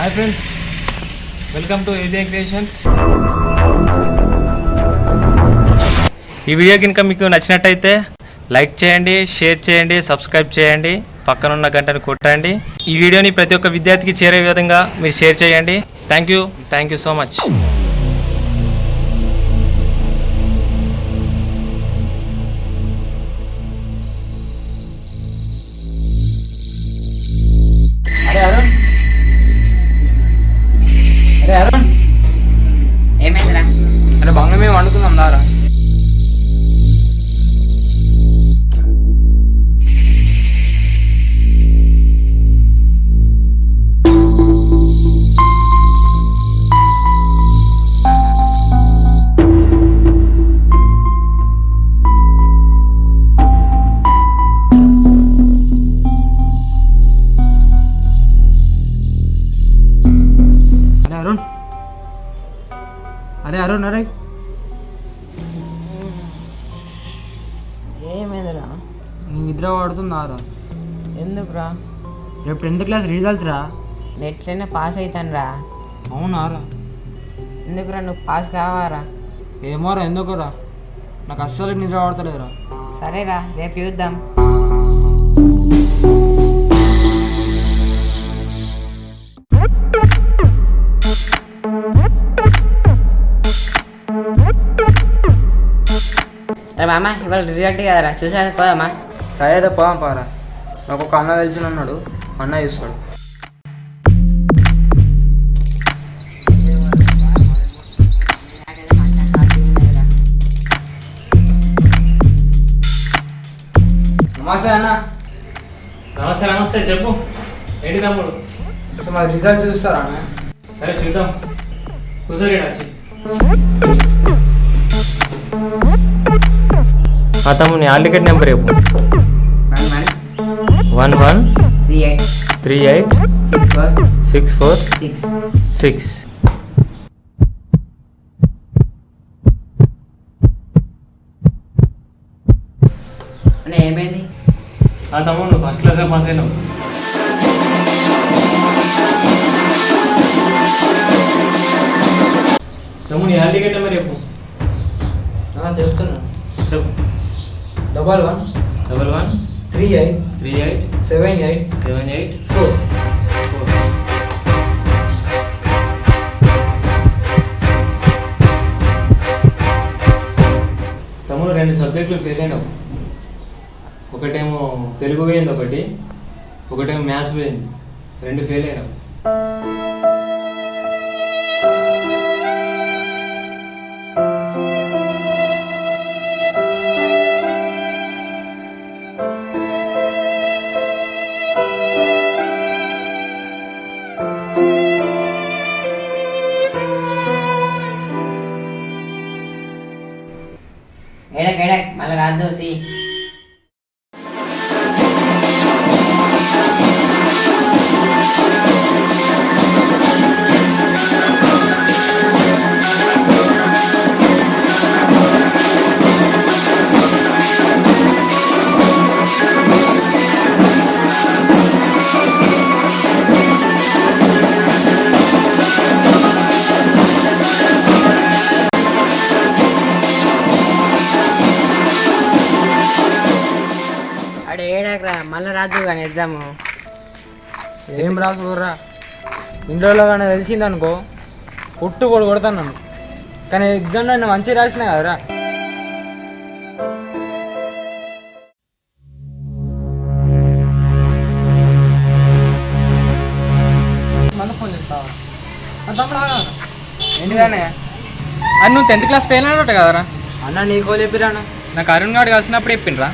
Hi friends, welcome to ABN creations. ఈ video కనుక మీకు నచ్చినట్టయితే లైక్ చేయండి, షేర్ చేయండి, సబ్స్క్రైబ్ చేయండి, పక్కనున్న గంటను కొట్టండి. ఈ వీడియోని ప్రతి ఒక్క విద్యార్థికి చేరే విధంగా మీరు షేర్ చేయండి. Thank you so much. అరే అరుణ్, ఏమైందిరా? అరే బంగ్లా మేము వండుకుందాం దారా. అరుణ్ అరే ఏమైందిరా? నీ నిద్ర పడుతుందారా? ఎందుకురా? రేపు 10th క్లాస్ రిజల్ట్స్ రా. ఎట్లయినా పాస్ అవుతాను రా. అవునారా? ఎందుకురా, నువ్వు పాస్ కావారా? ఏమోరా, ఎందుకురా? నాకు అస్సలు నిద్ర పడతలేదురా. సరేరా, రేపు చూద్దాం. అరే మామ, ఇవాళ రిజల్ట్ కదరా, చూసాను పోదామా? సరే రేపు పోదాం పారా. నాకు ఒక అన్న తెలిసిన ఉన్నాడు, అన్న చూస్తాడు. నమస్తే అన్న. నమస్తే, చెప్పు. ఏంటి తమ్ముడు? మా రిజల్ట్స్ చూస్తారా అన్న? సరే చూద్దాం, కూర్చోరి వచ్చి. తమ్ముడు, నీ హాల్ టికెట్ నెంబర్ చెప్పు. 11386466. ఏమైంది? తమ్ముడు, నువ్వు ఫస్ట్ క్లాస్ పాస్ అయినావు. తమ్ముడు, నీ హాల్ టికెట్ నెంబర్ చెప్పు. చెప్తున్నా, చెప్పు. 1138387874. తమ్ముడు, 2 సబ్జెక్టులు ఫెయిల్ అయినావు. ఒకటేమో తెలుగు పోయింది, ఒకటేమో మ్యాథ్స్ పోయింది. 2 ఫెయిల్ అయినావు. ఎడక్ మళ్ళీ రాజోతి. ఏడాకరా, మళ్ళీ రాదు కానీ ఎగ్జాము. ఏం రాసుకుర్రా? ఇంట్లో కానీ తెలిసింది అనుకో, కొట్టు కొడతాను నన్ను. కానీ ఎగ్జామ్ నేను మంచిగా రాసిన కదరా. మళ్ళీ ఫోన్ చేస్తావా? ఏంటిదానే? అది నువ్వు 10th క్లాస్ ఫెయిల్ అయినట్టు కదరా? అన్న నీకో చెప్పిరా? నాకు అరుణ్ గారు కలిసినప్పుడు చెప్పిండ్రా.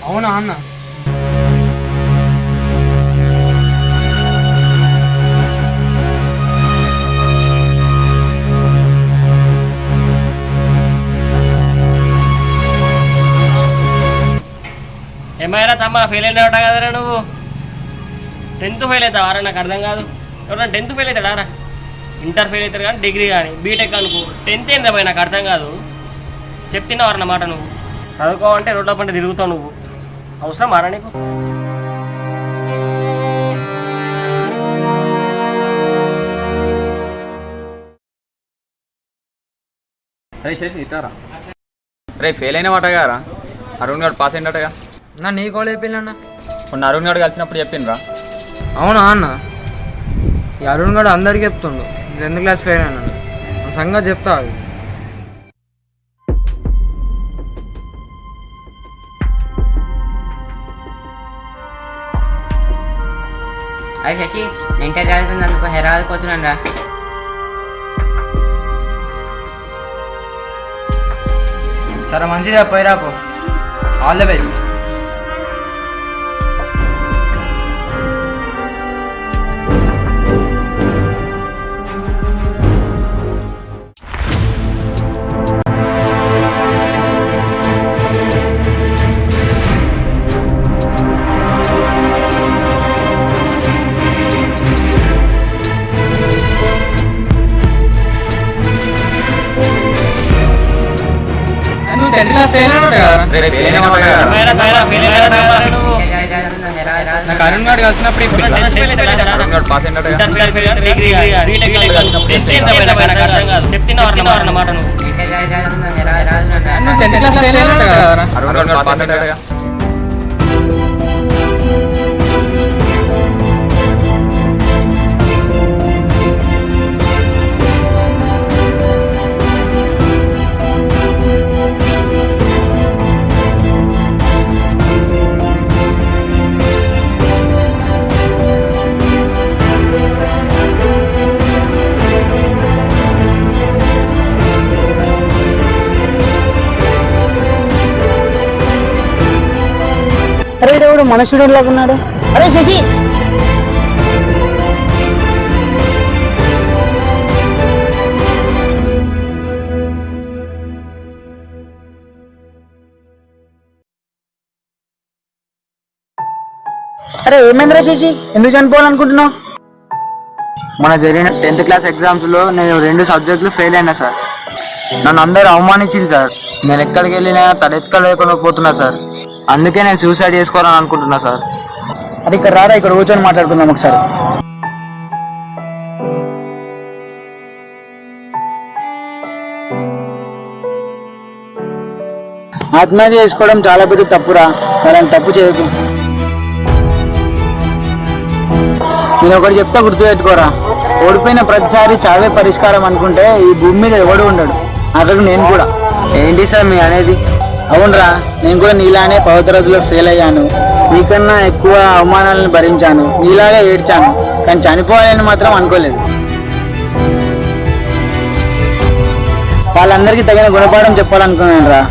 అవునా అన్న? ఏమైనా తమ్మ ఫెయిల్ అయినా కదరా నువ్వు? 10th fail అవుతావారా? నాకు అర్థం కాదు. ఎవరన్నా 10th ఫెయిల్ అవుతాడారా? ఇంటర్ ఫెయిల్ అవుతారు కానీ డిగ్రీ కానీ బీటెక్ అనుకో. 10th ఏందా పోయి? నాకు అర్థం కాదు. చెప్తున్నావారన్నమాట నువ్వు. చదువుకోవంటే రోడ్ల పంట తిరుగుతావు నువ్వు. అవసరం మారా నీకు? అరే చేసి ఇస్తారా రే ఫెయిల్ అయిన వాటగారా అరుణ్ గారు పాస్ అయినట్టుగా నా నీ కాలేజ్ అయిపోయిందన్న. మొన్న అరుణ్ గారు కలిసినప్పుడు చెప్పిండ్రా అవునా అన్న? ఈ అరుణ్ గడు అందరికీ చెప్తుండు 10th క్లాస్ ఫెయిల్ అయినా సంగతి చెప్తా. అది అరే శశి నేను ఇంటర్ చదువుతుంది అనుకో హైదరాబాద్కి వచ్చినాను రా. సరే మంచిగా పోయిరాపో. All the best. నువ్వు 10th క్లాస్ ఫెయిల్ అయినాడు కదా? రే ఫెయిల్ అయిన వాటగారా నాకు అరుణ్ గారు కలిసినప్పుడు అరుణ్ గారు పాస్ అయినట్టుగా నువ్వు 10th క్లాస్ ఫెయిల్ అయినాడు కదా? అరుణ్ గారు పాస్ అయినట్టుగా అరే దేవుడు మన స్టూడెంట్ లాగా ఉన్నాడు. అరే శశి అరే ఏమైందిరా శశి, ఎందుకు చనిపోవాలనుకుంటున్నావు? మన జరిగిన 10th క్లాస్ ఎగ్జామ్స్లో నేను 2 సబ్జెక్టులు ఫెయిల్ అయినా సార్. నన్ను అందరూ అవమానించింది సార్. నేను ఎక్కడికి వెళ్ళినా తలెత్తుకోలేకుండా పోతున్నా సార్. అందుకే నేను సూసైడ్ చేసుకోవాలని అనుకుంటున్నా సార్. అది ఇక్కడ రారా, ఇక్కడ కూర్చొని మాట్లాడుకుందాం ఒకసారి. ఆత్మహత్య చేసుకోవడం చాలా పెద్ద తప్పురా, మరి తప్పు చేయకు. నేను ఒకటి చెప్తా, గుర్తుపెట్టుకోరా. ఓడిపోయిన ప్రతిసారి చావే పరిష్కారం అనుకుంటే ఈ భూమి మీద ఎవడు ఉండడు, అక్కడికి నేను కూడా. ఏంటి సార్ మీ అనేది? అవునరా, నేను కూడా నీలానే పవిత్రతలో ఫెయిల్ అయ్యాను. నీకన్నా ఎక్కువ అవమానాలను భరించాను, నీలాగా ఏడ్చాను, కానీ చనిపోవాలని మాత్రం అనుకోలేదు. వాళ్ళందరికీ తగిన గుణపాఠం చెప్పాలనుకున్నాను రా.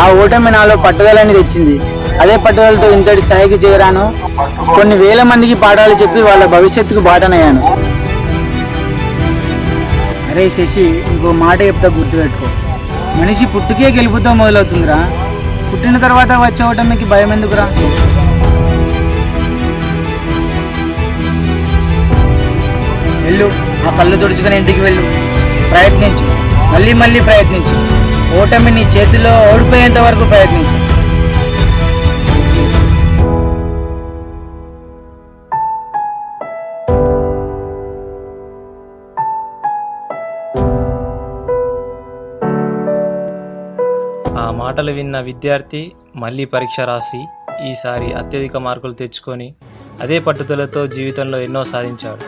ఆ ఓటమి నాలో పట్టుదలని తెచ్చింది. అదే పట్టుదలతో ఇంతటి స్థాయికి చేరాను. కొన్ని వేల మందికి పాఠాలు చెప్పి వాళ్ళ భవిష్యత్తుకు బాటనయ్యాను. అరే శశి, ఇంకో మాట చెప్తా, గుర్తుపెట్టుకో. మనిషి పుట్టుకే గెలుపుతో మొదలవుతుందిరా. పుట్టిన తర్వాత వచ్చే ఓటమికి భయం ఎందుకురా? వెళ్ళు, ఆ కళ్ళు తుడుచుకొని ఇంటికి వెళ్ళు. ప్రయత్నించు, మళ్ళీ మళ్ళీ ప్రయత్నించు. ఓటమి నీ చేతిలో ఓడిపోయేంత వరకు ప్రయత్నించు. ఆ మాటలు విన్న విద్యార్థి మళ్ళీ పరీక్ష రాసి ఈసారి అత్యధిక మార్కులు తెచ్చుకొని అదే పట్టుదలతో జీవితంలో ఎన్నో సాధించాడు.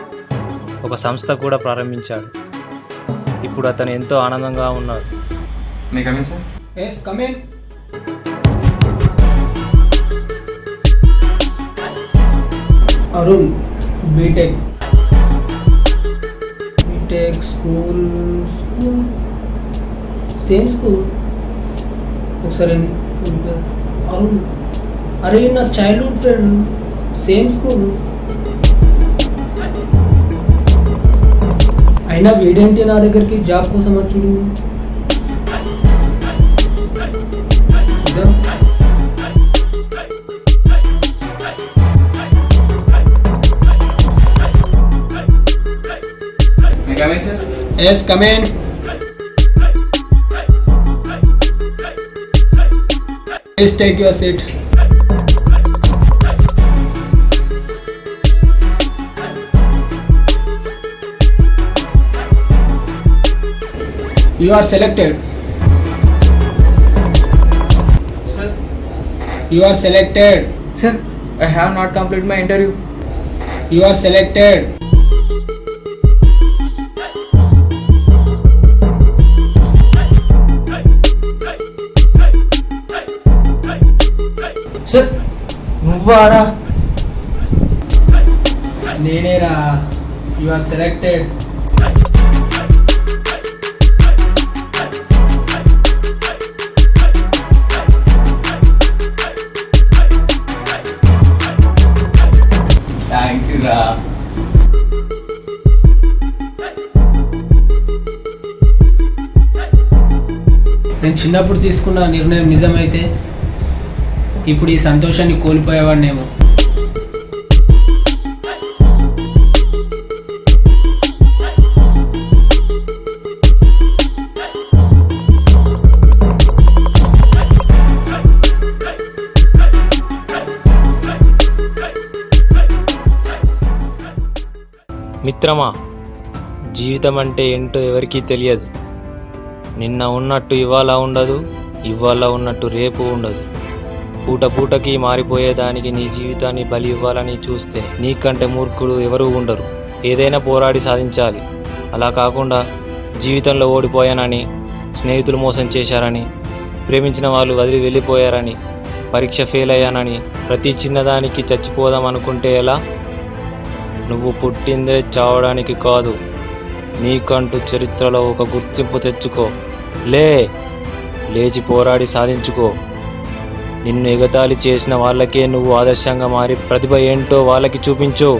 ఒక సంస్థ కూడా ప్రారంభించాడు. ఇప్పుడు అతను ఎంతో ఆనందంగా ఉన్నాడు. Yes, come in. Arun, BTech. BTech school. Same school. ఒకసారి అరుణ్, అరే నా చైల్డ్హుడ్ ఫ్రెండ్, సేమ్ స్కూల్. అయినా వీడేంటి నా దగ్గరికి జాబ్ కోసం వచ్చుడు? Yes, come in. Please take your seat. You are selected. You are selected. Sir, I have not completed my interview. You are selected. Sir, నువ్వారా? నేనేరా. You are selected. Thank you రా. నేను చిన్నప్పుడు తీసుకున్న నిర్ణయం నిజమైతే ఇప్పుడు ఈ సంతోషాన్ని కోల్పోయేవాడినేమో. మిత్రమా, జీవితం అంటే ఏంటో ఎవరికీ తెలియదు. నిన్న ఉన్నట్టు ఇవాళ ఉండదు, ఇవాళ ఉన్నట్టు రేపు ఉండదు. పూట పూటకి మారిపోయేదానికి నీ జీవితాన్ని బలి ఇవ్వాలని చూస్తే నీకంటే మూర్ఖుడు ఎవరూ ఉండరు. ఏదైనా పోరాడి సాధించాలి. అలా కాకుండా జీవితంలో ఓడిపోయానని, స్నేహితులు మోసం చేశారని, ప్రేమించిన వాళ్ళు వదిలి వెళ్ళిపోయారని, పరీక్ష ఫెయిల్ అయ్యానని ప్రతి చిన్నదానికి చచ్చిపోదాం అనుకుంటే ఎలా? నువ్వు పుట్టిందే చావడానికి కాదు, నీకంటూ చరిత్రలో ఒక గుర్తింపు తెచ్చుకో. లేచి పోరాడి సాధించుకో. నిన్ను ఎగతాళి చేసిన వాళ్ళకే నువ్వు ఆదర్శంగా మారి ప్రతిభ ఏంటో వాళ్ళకి చూపించు.